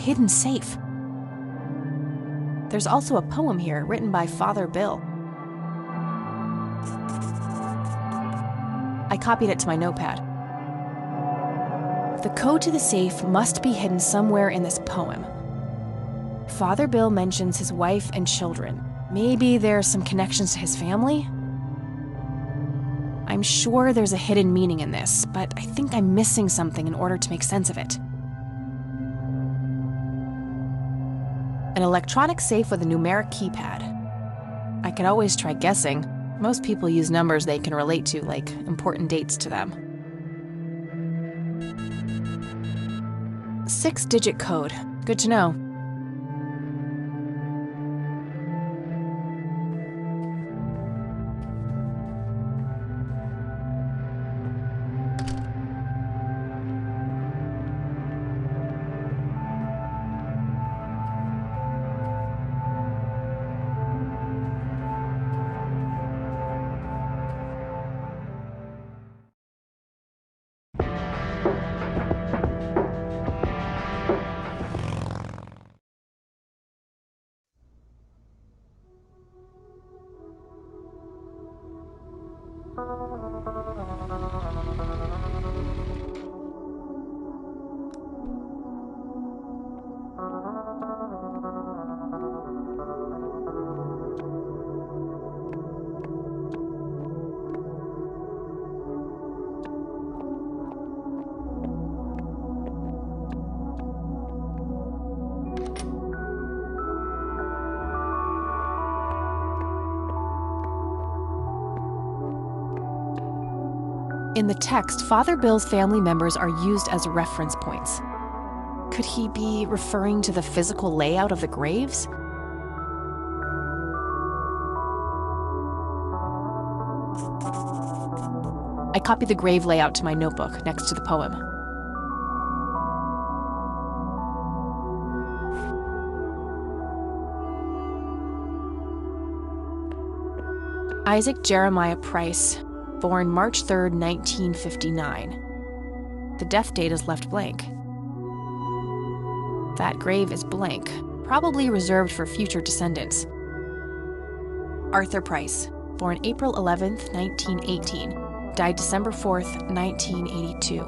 hidden safe. There's also a poem here written by Father Bill. I copied it to my notepad. The code to the safe must be hidden somewhere in this poem. Father Bill mentions his wife and children. Maybe there's some connections to his family? I'm sure there's a hidden meaning in this, but I think I'm missing something in order to make sense of it. An electronic safe with a numeric keypad. I could always try guessing. Most people use numbers they can relate to, like important dates to them. 6-digit code. Good to know. In the text, Father Bill's family members are used as reference points. Could he be referring to the physical layout of the graves? I copied the grave layout to my notebook next to the poem. Isaac Jeremiah Price, born March 3, 1959. The death date is left blank. That grave is blank, probably reserved for future descendants. Arthur Price, born April 11, 1918. Died December 4, 1982.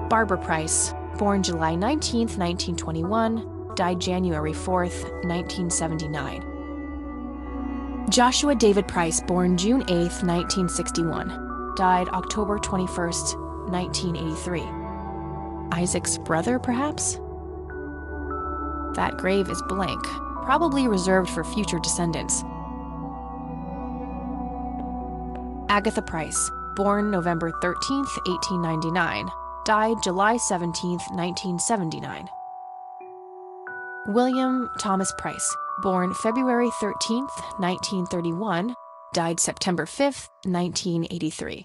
Barbara Price, born July 19, 1921. Died January 4, 1979. Joshua David Price, born June 8, 1961. Died October 21, 1983. Isaac's brother, perhaps? That grave is blank, probably reserved for future descendants. Agatha Price, born November 13, 1899. Died July 17, 1979. William Thomas Price, born February 13, 1931, died September 5, 1983.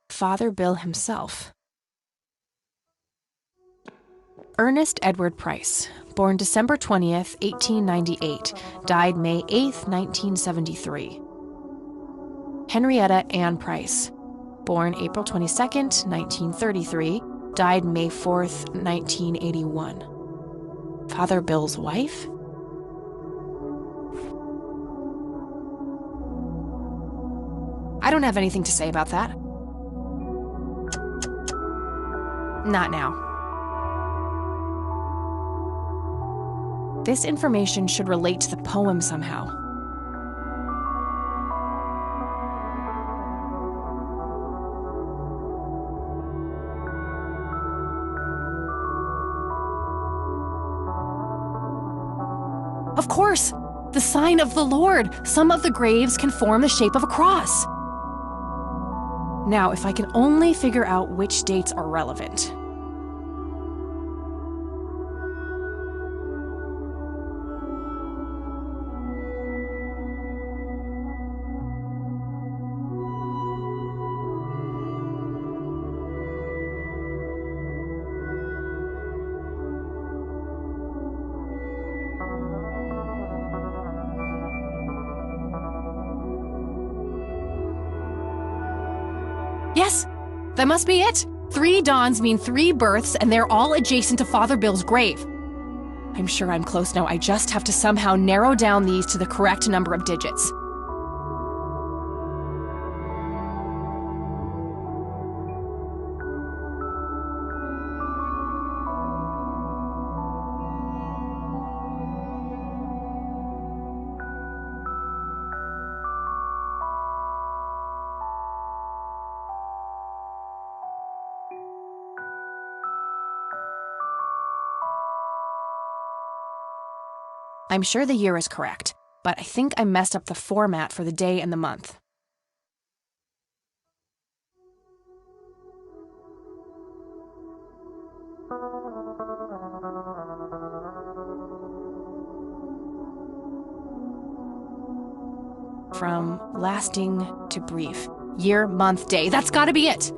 Father Bill himself. Ernest Edward Price, born December 20th, 1898, died May 8th, 1973. Henrietta Ann Price, born April 22nd, 1933, died May 4th, 1981. Father Bill's wife? I don't have anything to say about that. Not now. This information should relate to the poem somehow. Of course! The sign of the Lord! Some of the graves can form the shape of a cross. Now, if I can only figure out which dates are relevant. Yes, that must be it. 3 dawns mean 3 births, and they're all adjacent to Father Bill's grave. I'm sure I'm close now. I just have to somehow narrow down these to the correct number of digits. I'm sure the year is correct, but I think I messed up the format for the day and the month. From lasting to brief. Year, month, day. That's gotta be it!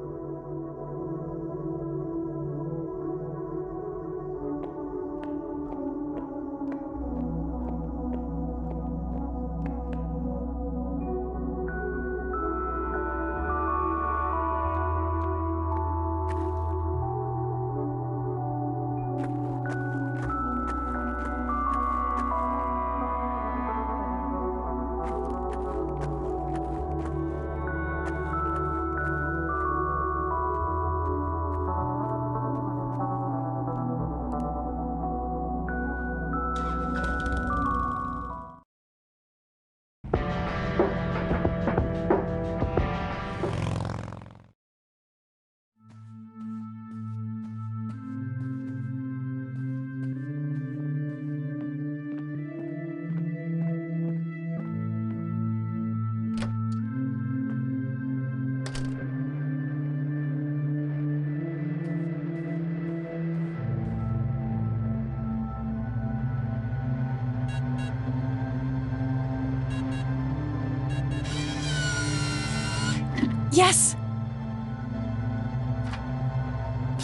Yes!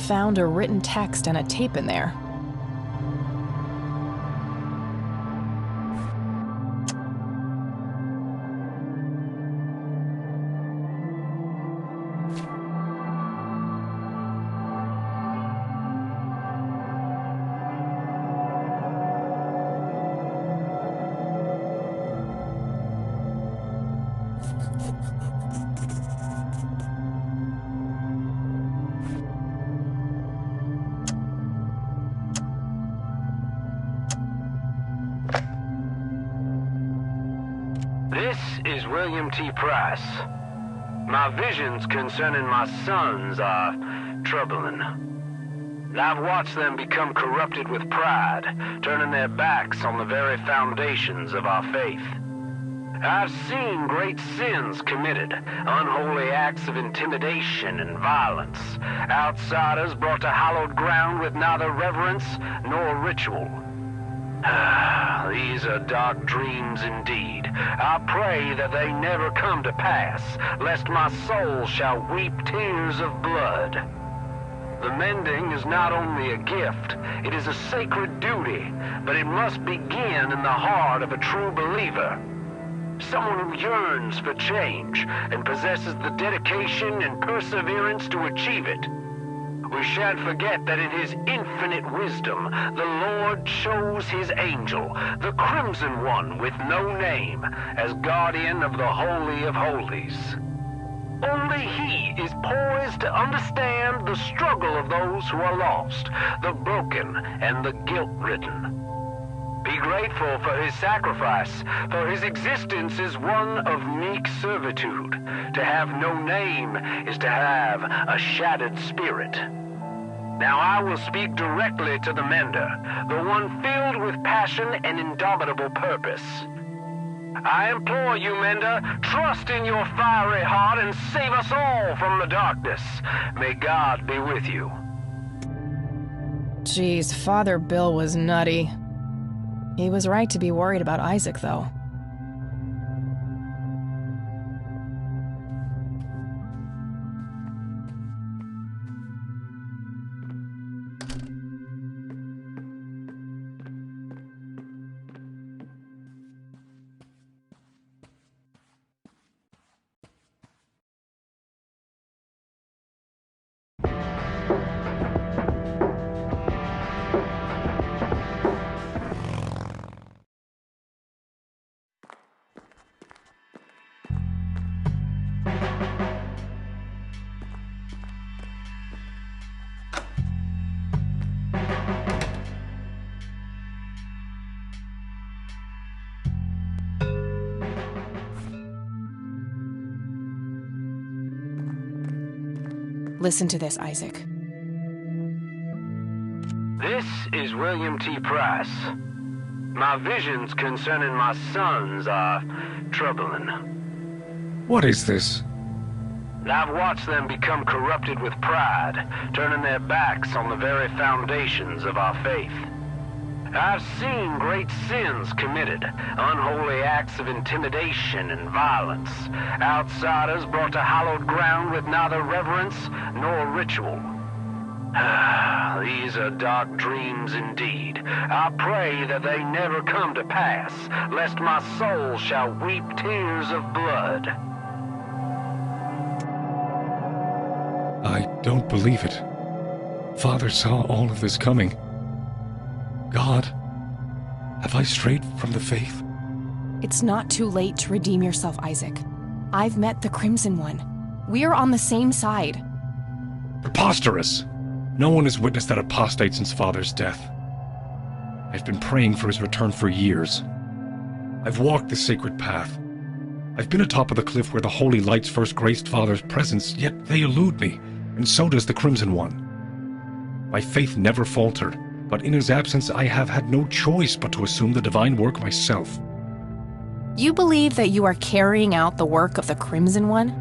Found a written text and a tape in there. This is William T. Price. My visions concerning my sons are troubling. I've watched them become corrupted with pride, turning their backs on the very foundations of our faith. I've seen great sins committed, unholy acts of intimidation and violence, outsiders brought to hallowed ground with neither reverence nor ritual. These are dark dreams indeed. I pray that they never come to pass, lest my soul shall weep tears of blood. The mending is not only a gift, it is a sacred duty, but it must begin in the heart of a true believer. Someone who yearns for change and possesses the dedication and perseverance to achieve it. We shan't forget that in his infinite wisdom, the Lord chose his angel, the Crimson One with no name, as guardian of the Holy of Holies. Only he is poised to understand the struggle of those who are lost, the broken, and the guilt-ridden. Be grateful for his sacrifice, for his existence is one of meek servitude. To have no name is to have a shattered spirit. Now I will speak directly to the mender, the one filled with passion and indomitable purpose. I implore you, Mender, trust in your fiery heart and save us all from the darkness. May God be with you. Geez, Father Bill was nutty. He was right to be worried about Isaac, though. Listen to this, Isaac. This is William T. Price. My visions concerning my sons are troubling. What is this? I've watched them become corrupted with pride, turning their backs on the very foundations of our faith. I've seen great sins committed, unholy acts of intimidation and violence, outsiders brought to hallowed ground with neither reverence nor ritual. These are dark dreams indeed. I pray that they never come to pass, lest my soul shall weep tears of blood. I don't believe it. Father saw all of this coming. God, have I strayed from the faith? It's not too late to redeem yourself, Isaac. I've met the Crimson One. We're on the same side. Preposterous! No one has witnessed that apostate since Father's death. I've been praying for his return for years. I've walked the sacred path. I've been atop of the cliff where the holy lights first graced Father's presence, yet they elude me, and so does the Crimson One. My faith never faltered, but in his absence I have had no choice but to assume the divine work myself. You believe that you are carrying out the work of the Crimson One?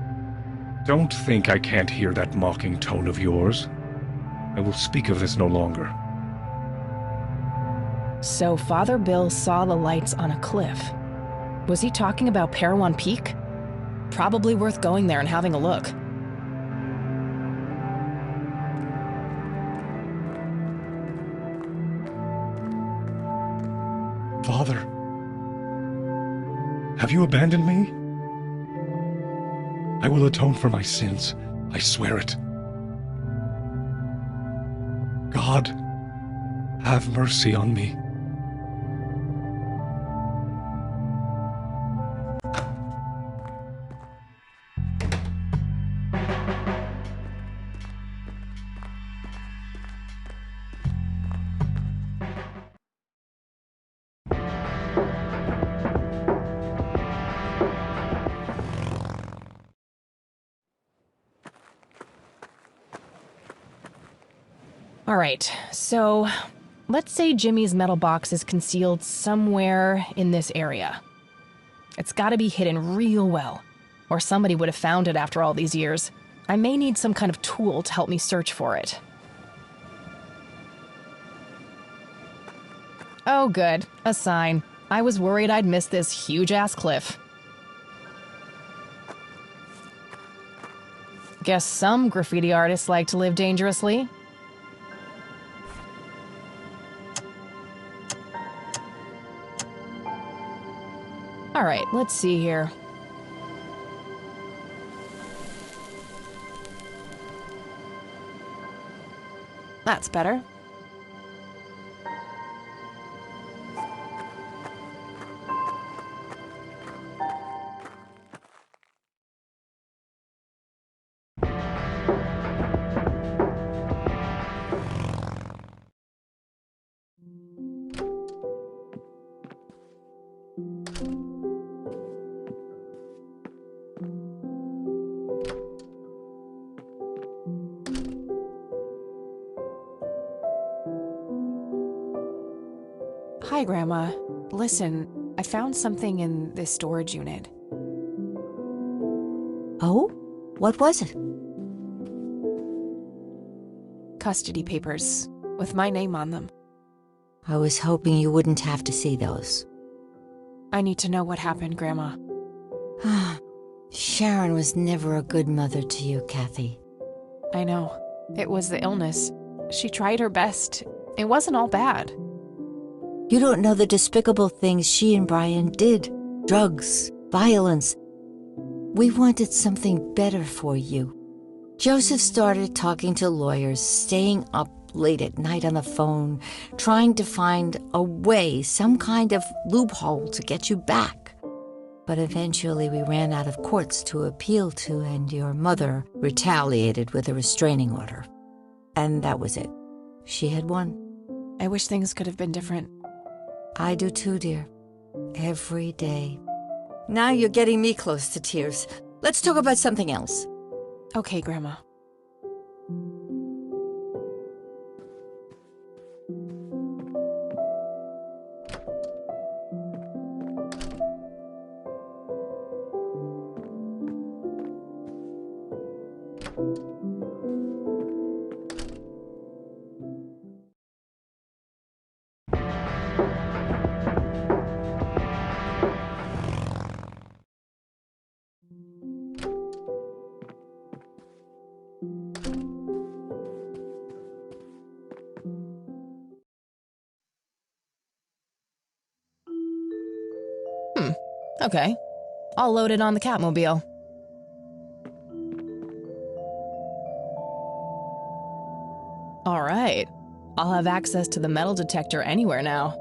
Don't think I can't hear that mocking tone of yours. I will speak of this no longer. So Father Bill saw the lights on a cliff. Was he talking about Parowan Peak? Probably worth going there and having a look. Father, have you abandoned me? I will atone for my sins, I swear it. God, have mercy on me. All right, so let's say Jimmy's metal box is concealed somewhere in this area. It's gotta be hidden real well, or somebody would have found it after all these years. I may need some kind of tool to help me search for it. Oh good, a sign. I was worried I'd miss this huge-ass cliff. Guess some graffiti artists like to live dangerously. All right, let's see here. That's better. Hi, Grandma. Listen, I found something in this storage unit. Oh? What was it? Custody papers, with my name on them. I was hoping you wouldn't have to see those. I need to know what happened, Grandma. Sharon was never a good mother to you, Kathy. I know. It was the illness. She tried her best. It wasn't all bad. You don't know the despicable things she and Brian did. Drugs, violence. We wanted something better for you. Joseph started talking to lawyers, staying up late at night on the phone, trying to find a way, some kind of loophole to get you back. But eventually we ran out of courts to appeal to, and your mother retaliated with a restraining order. And that was it. She had won. I wish things could have been different. I do too, dear. Every day. Now you're getting me close to tears. Let's talk about something else. Okay, Grandma. Okay. I'll load it on the Catmobile. All right. I'll have access to the metal detector anywhere now.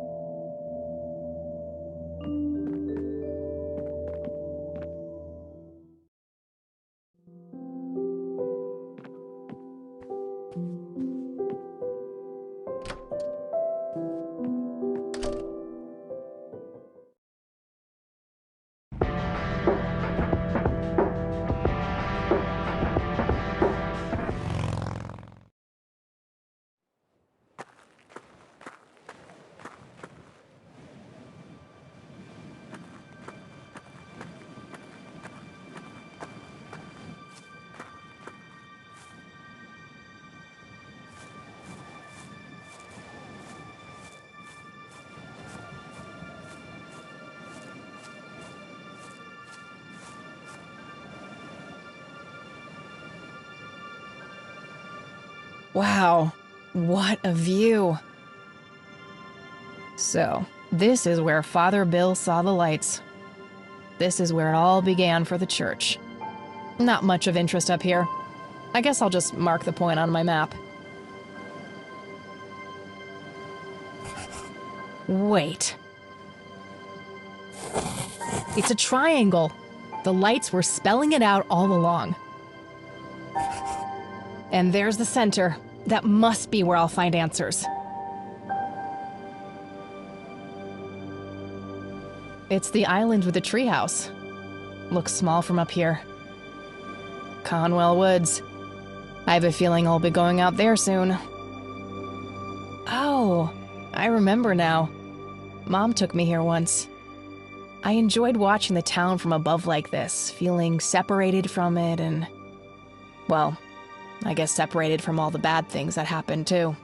Wow, what a view. So, this is where Father Bill saw the lights. This is where it all began for the church. Not much of interest up here. I guess I'll just mark the point on my map. Wait. It's a triangle. The lights were spelling it out all along. And there's the center. That must be where I'll find answers. It's the island with the treehouse. Looks small from up here. Conwell Woods. I have a feeling I'll be going out there soon. Oh, I remember now. Mom took me here once. I enjoyed watching the town from above like this, feeling separated from it and, well, I guess separated from all the bad things that happened too.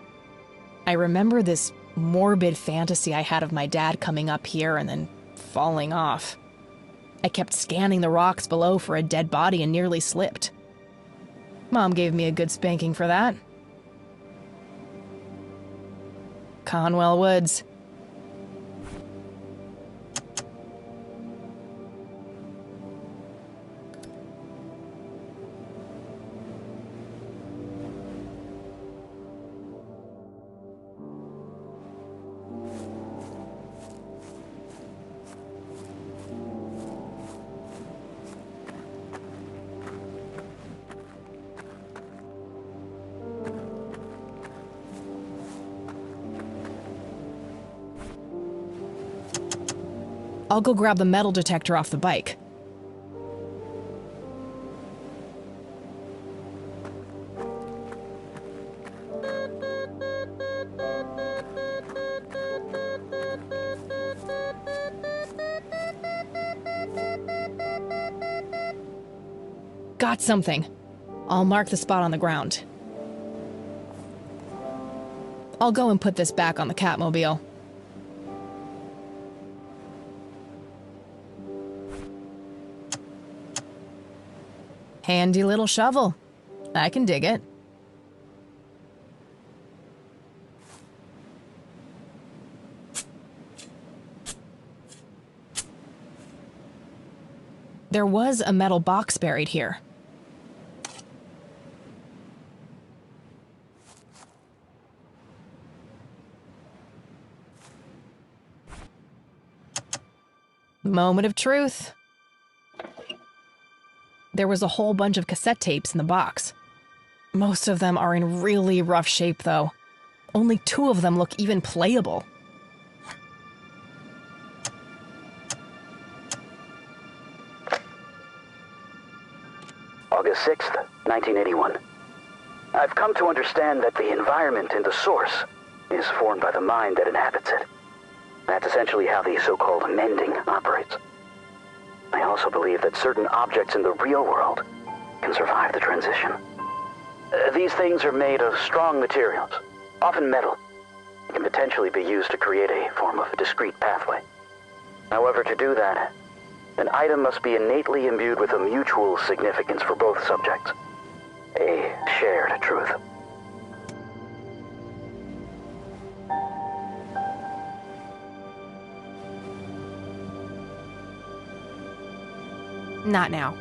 I remember this morbid fantasy I had of my dad coming up here and then falling off. I kept scanning the rocks below for a dead body and nearly slipped. Mom gave me a good spanking for that. Conwell Woods. I'll go grab the metal detector off the bike. Got something. I'll mark the spot on the ground. I'll go and put this back on the Catmobile. Handy little shovel. I can dig it. There was a metal box buried here. Moment of truth. There was a whole bunch of cassette tapes in the box. Most of them are in really rough shape, though. Only 2 of them look even playable. August 6th, 1981. I've come to understand that the environment in the source is formed by the mind that inhabits it. That's essentially how the so-called mending operates. I also believe that certain objects in the real world can survive the transition. These things are made of strong materials, often metal. Can potentially be used to create a form of discrete pathway. However, to do that, an item must be innately imbued with a mutual significance for both subjects. A shared truth. Not now.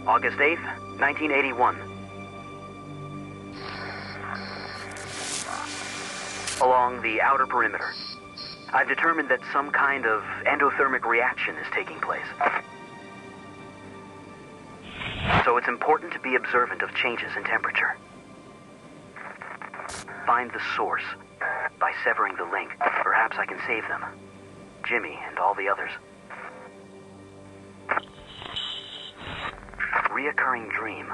August 8th, 1981. Along the outer perimeter, I've determined that some kind of endothermic reaction is taking place. So it's important to be observant of changes in temperature. Find the source. By severing the link, perhaps I can save them. Jimmy and all the others. Reoccurring dream.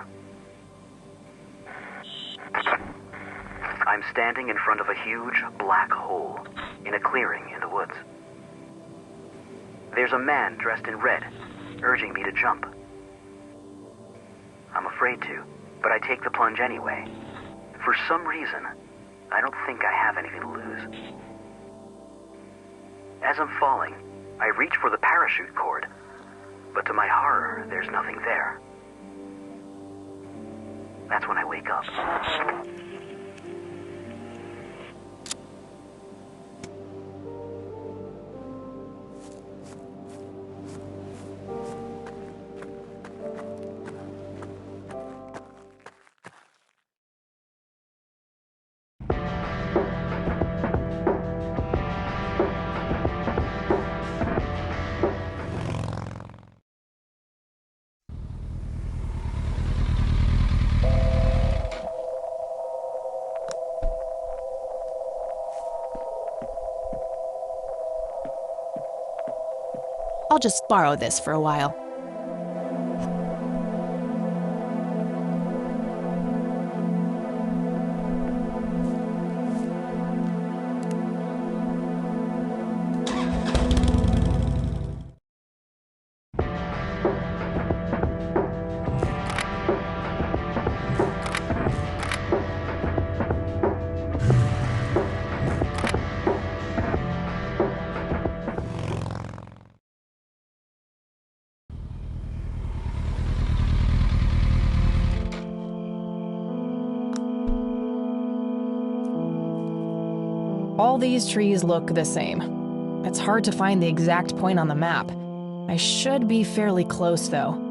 I'm standing in front of a huge black hole in a clearing in the woods. There's a man dressed in red, urging me to jump. I'm afraid to, but I take the plunge anyway. For some reason, I don't think I have anything to lose. As I'm falling, I reach for the parachute cord, but to my horror, there's nothing there. That's when I wake up. I'll just borrow this for a while. All these trees look the same. It's hard to find the exact point on the map. I should be fairly close, though.